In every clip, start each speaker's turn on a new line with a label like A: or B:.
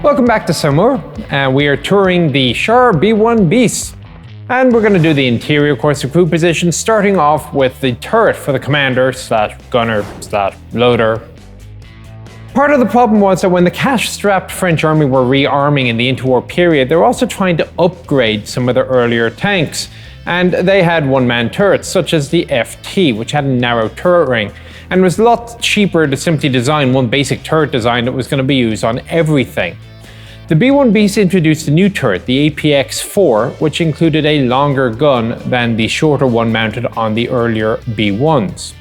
A: Welcome back to Summer, and we are touring the Char B1 Beast. And we're going to do the interior course of crew position, starting off with the turret for the commander slash gunner slash loader. Part of the problem was that when the cash-strapped French army were rearming in the interwar period, they were also trying to upgrade some of their earlier tanks. And they had one-man turrets, such as the FT, which had a narrow turret ring. And it was a lot cheaper to simply design one basic turret design that was going to be used on everything. The B1 Beast introduced a new turret, the APX-4, which included a longer gun than the shorter one mounted on the earlier B1s.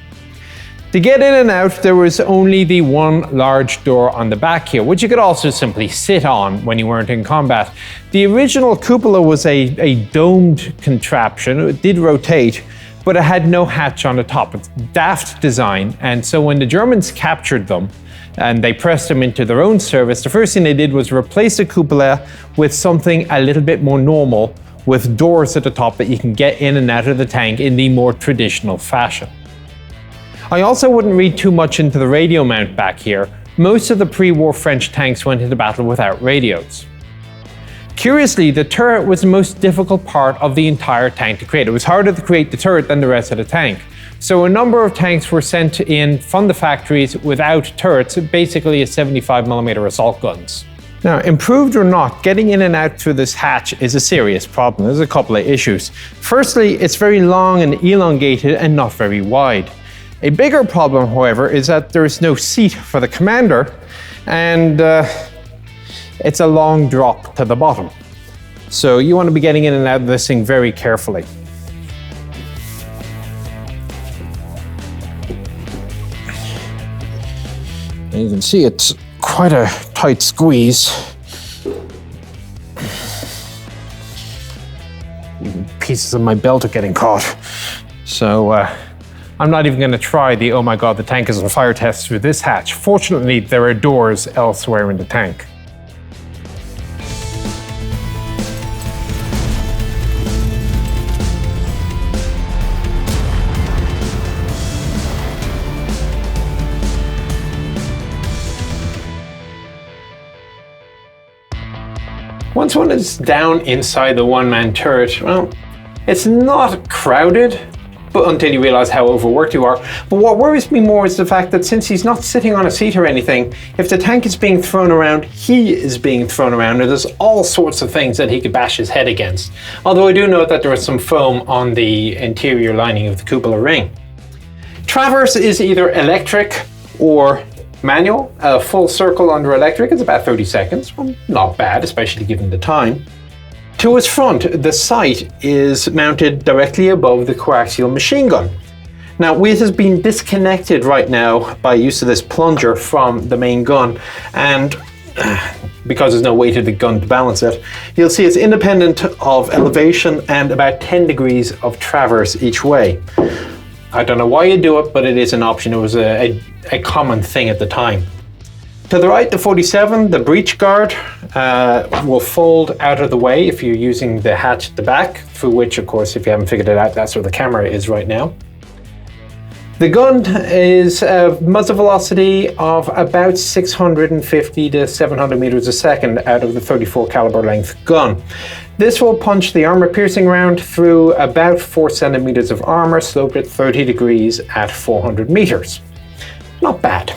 A: To get in and out, there was only the one large door on the back here, which you could also simply sit on when you weren't in combat. The original cupola was a domed contraption. It did rotate, but it had no hatch on the top. It's daft design, and so when the Germans captured them, and they pressed them into their own service, the first thing they did was replace the cupola with something a little bit more normal, with doors at the top that you can get in and out of the tank in the more traditional fashion. I also wouldn't read too much into the radio mount back here. Most of the pre-war French tanks went into battle without radios. Curiously, the turret was the most difficult part of the entire tank to create. It was harder to create the turret than the rest of the tank. So a number of tanks were sent in from the factories without turrets, basically as 75mm assault guns. Now, improved or not, getting in and out through this hatch is a serious problem. There's a couple of issues. Firstly, it's very long and elongated and not very wide. A bigger problem, however, is that there is no seat for the commander, and it's a long drop to the bottom. So you want to be getting in and out of this thing very carefully. And you can see it's quite a tight squeeze. Even pieces of my belt are getting caught. So I'm not even going to try the oh my god, the tank is on fire test through this hatch. Fortunately, there are doors elsewhere in the tank. Once one is down inside the one-man turret, well, it's not crowded, but until you realize how overworked you are. But what worries me more is the fact that since he's not sitting on a seat or anything, if the tank is being thrown around, he is being thrown around, and there's all sorts of things that he could bash his head against. Although I do know that there is some foam on the interior lining of the cupola ring. Traverse is either electric or manual. A full circle under electric is about 30 seconds. Well, not bad, especially given the time. To its front, the sight is mounted directly above the coaxial machine gun. Now, it has been disconnected right now by use of this plunger from the main gun, and because there's no weight of the gun to balance it, you'll see it's independent of elevation and about 10 degrees of traverse each way. I don't know why you do it, but it is an option. It was a common thing at the time. To the right, the 47, the breech guard will fold out of the way if you're using the hatch at the back, through which, of course, if you haven't figured it out, that's where the camera is right now. The gun is a muzzle velocity of about 650 to 700 meters a second out of the 34 caliber length gun. This will punch the armor-piercing round through about 4 centimeters of armor, sloped at 30 degrees at 400 meters. Not bad.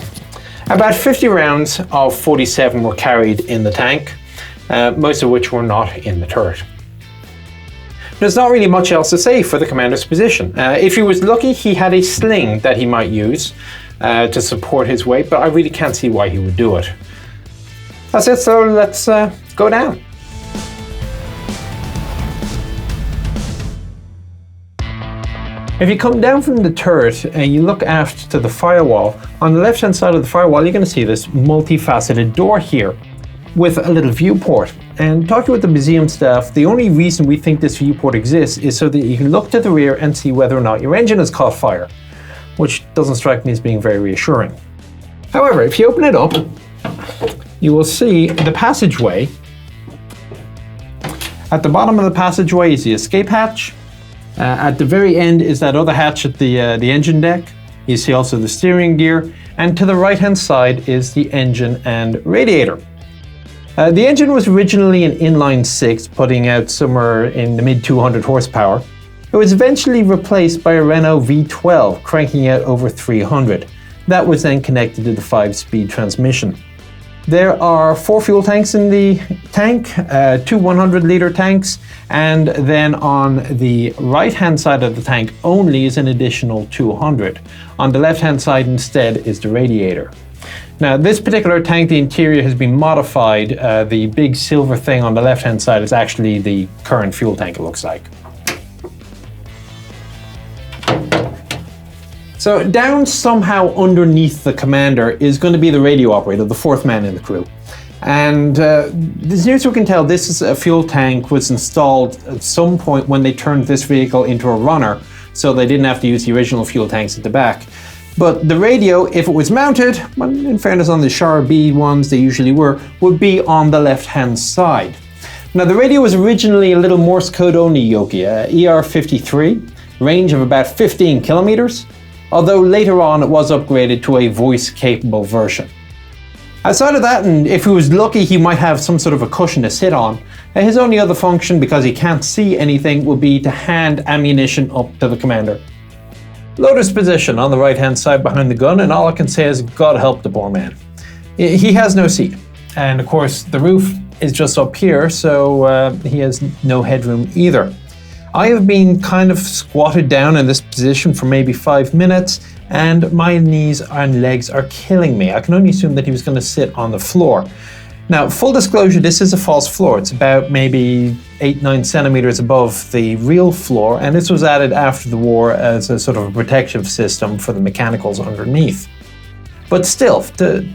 A: About 50 rounds of 47 were carried in the tank, most of which were not in the turret. There's not really much else to say for the commander's position. If he was lucky, he had a sling that he might use to support his weight, but I really can't see why he would do it. That's it, so let's go down. If you come down from the turret and you look aft to the firewall, on the left-hand side of the firewall, you're going to see this multifaceted door here with a little viewport. And talking with the museum staff, the only reason we think this viewport exists is so that you can look to the rear and see whether or not your engine has caught fire, which doesn't strike me as being very reassuring. However, if you open it up, you will see the passageway. At the bottom of the passageway is the escape hatch. At the very end is that other hatch at the engine deck. You see also the steering gear, and to the right-hand side is the engine and radiator. The engine was originally an inline-six, putting out somewhere in the mid 200 horsepower. It was eventually replaced by a Renault V12, cranking out over 300. That was then connected to the 5-speed transmission. There are 4 fuel tanks in the tank, 2 100-litre tanks, and then on the right-hand side of the tank only is an additional 200. On the left-hand side instead is the radiator. Now, this particular tank, the interior has been modified. The big silver thing on the left-hand side is actually the current fuel tank, it looks like. So down somehow underneath the commander is going to be the radio operator, the 4th man in the crew. And as near as we can tell, this is a fuel tank was installed at some point when they turned this vehicle into a runner, so they didn't have to use the original fuel tanks at the back. But the radio, if it was mounted, well, in fairness on the Char B1s they usually were, would be on the left-hand side. Now the radio was originally a little Morse code only Yoki, ER53, range of about 15 kilometers, although later on it was upgraded to a voice-capable version. Outside of that, and if he was lucky he might have some sort of a cushion to sit on, his only other function, because he can't see anything, would be to hand ammunition up to the commander. Loader's position on the right-hand side behind the gun, and all I can say is God help the poor man. He has no seat, and of course the roof is just up here, so he has no headroom either. I have been kind of squatted down in this position for maybe 5 minutes, and my knees and legs are killing me. I can only assume that he was going to sit on the floor. Now, full disclosure, this is a false floor. It's about maybe 8-9 centimeters above the real floor, and this was added after the war as a sort of a protective system for the mechanicals underneath. But still,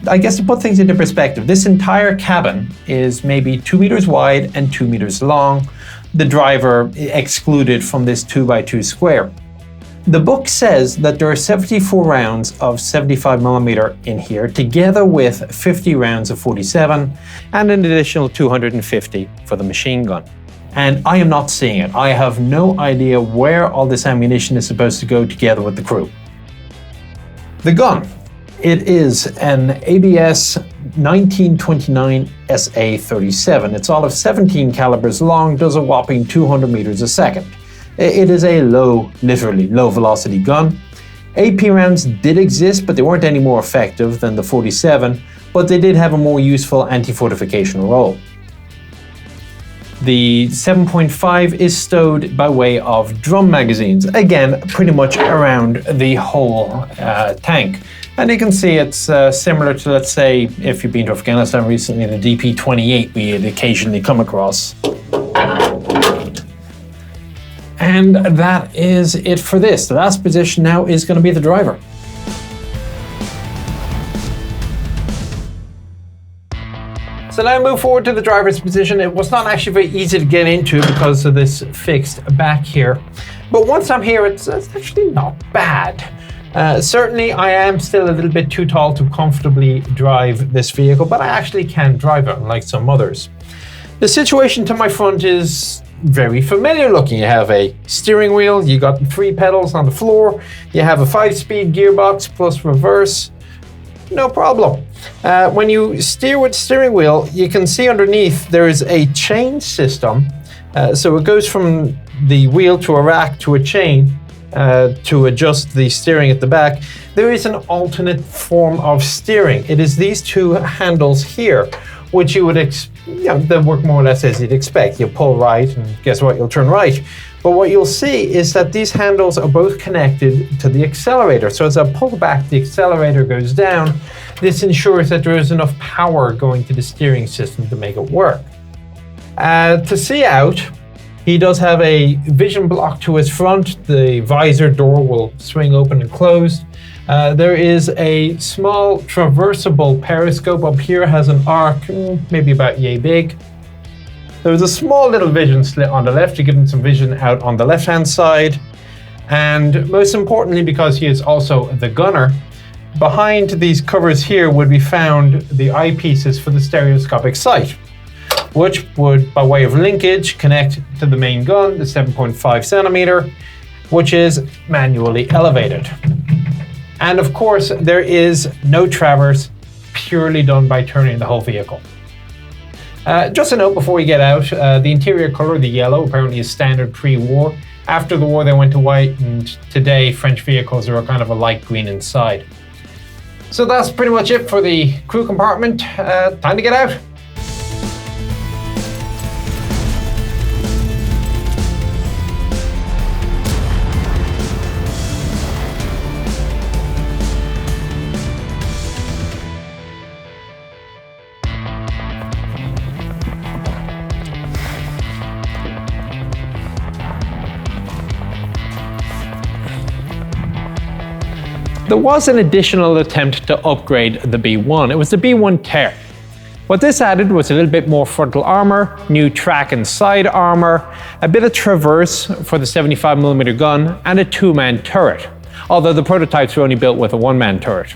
A: I guess to put things into perspective, this entire cabin is maybe 2 meters wide and 2 meters long, the driver excluded from this 2x2 square. The book says that there are 74 rounds of 75mm in here, together with 50 rounds of 47 and an additional 250 for the machine gun. And I am not seeing it. I have no idea where all this ammunition is supposed to go together with the crew. The gun. It is an ABS 1929 SA-37. It's all of 17 calibers long, does a whopping 200 meters a second. It is a literally low velocity gun. AP rounds did exist, but they weren't any more effective than the 47, but they did have a more useful anti-fortification role. The 7.5 is stowed by way of drum magazines, again, pretty much around the whole tank. And you can see it's similar to, let's say, if you've been to Afghanistan recently, the DP-28 we had occasionally come across. And that is it for this. The last position now is going to be the driver. So now I move forward to the driver's position. It was not actually very easy to get into because of this fixed back here. But once I'm here, it's actually not bad. Certainly I am still a little bit too tall to comfortably drive this vehicle, but I actually can drive it, unlike some others. The situation to my front is very familiar looking. You have a steering wheel, you got 3 pedals on the floor, you have a 5-speed gearbox plus reverse, no problem. When you steer with the steering wheel, you can see underneath there is a chain system. So it goes from the wheel to a rack to a chain to adjust the steering at the back. There is an alternate form of steering. It is these 2 handles here, which you would they work more or less as you'd expect. You pull right, and guess what? You'll turn right. But what you'll see is that these handles are both connected to the accelerator. So as I pull back, the accelerator goes down. This ensures that there is enough power going to the steering system to make it work. To see out, he does have a vision block to his front. The visor door will swing open and close. There is a small traversable periscope up here, has an arc, maybe about yay big. There's a small little vision slit on the left to give him some vision out on the left-hand side. And most importantly, because he is also the gunner, behind these covers here would be found the eyepieces for the stereoscopic sight, which would, by way of linkage, connect to the main gun, the 7.5 centimeter, which is manually elevated. And of course, there is no traverse, purely done by turning the whole vehicle. Just a note before we get out, the interior color, the yellow, apparently is standard pre-war. After the war they went to white, and today French vehicles are kind of a light green inside. So that's pretty much it for the crew compartment. Time to get out. There was an additional attempt to upgrade the B1. It was the B1 Ter. What this added was a little bit more frontal armor, new track and side armor, a bit of traverse for the 75mm gun, and a two-man turret, although the prototypes were only built with a one-man turret.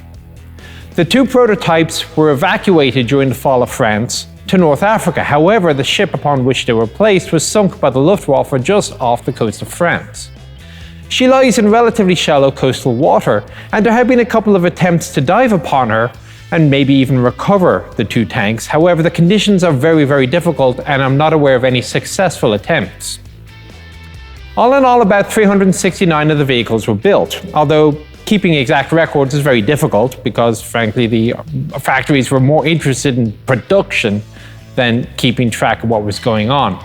A: The two prototypes were evacuated during the fall of France to North Africa. However, the ship upon which they were placed was sunk by the Luftwaffe just off the coast of France. She lies in relatively shallow coastal water, and there have been a couple of attempts to dive upon her and maybe even recover the two tanks. However, the conditions are very, very difficult, and I'm not aware of any successful attempts. All in all, about 369 of the vehicles were built, although keeping exact records is very difficult because, frankly, the factories were more interested in production than keeping track of what was going on.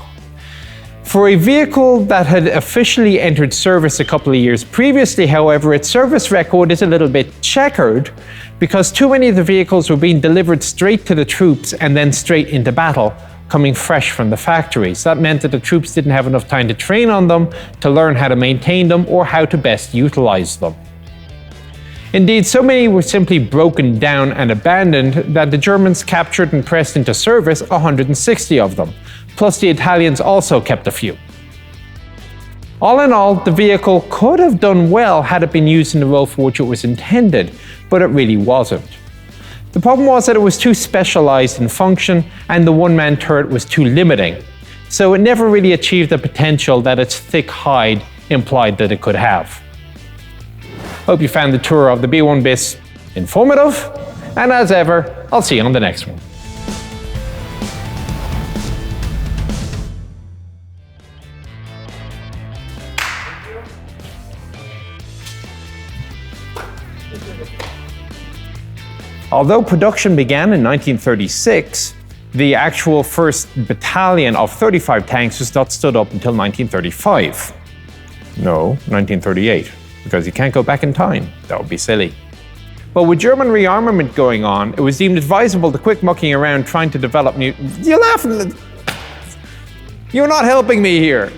A: For a vehicle that had officially entered service a couple of years previously, however, its service record is a little bit checkered because too many of the vehicles were being delivered straight to the troops and then straight into battle, coming fresh from the factories. That meant that the troops didn't have enough time to train on them, to learn how to maintain them, or how to best utilize them. Indeed, so many were simply broken down and abandoned that the Germans captured and pressed into service 160 of them. Plus the Italians also kept a few. All in all, the vehicle could have done well had it been used in the role for which it was intended, but it really wasn't. The problem was that it was too specialized in function and the one-man turret was too limiting, so it never really achieved the potential that its thick hide implied that it could have. Hope you found the tour of the B1 BIS informative, and as ever, I'll see you on the next one. Although production began in 1936, the actual first battalion of 35 tanks was not stood up until 1935. No, 1938, because you can't go back in time. That would be silly. But with German rearmament going on, it was deemed advisable to quit mucking around trying to develop new... You're laughing! You're not helping me here!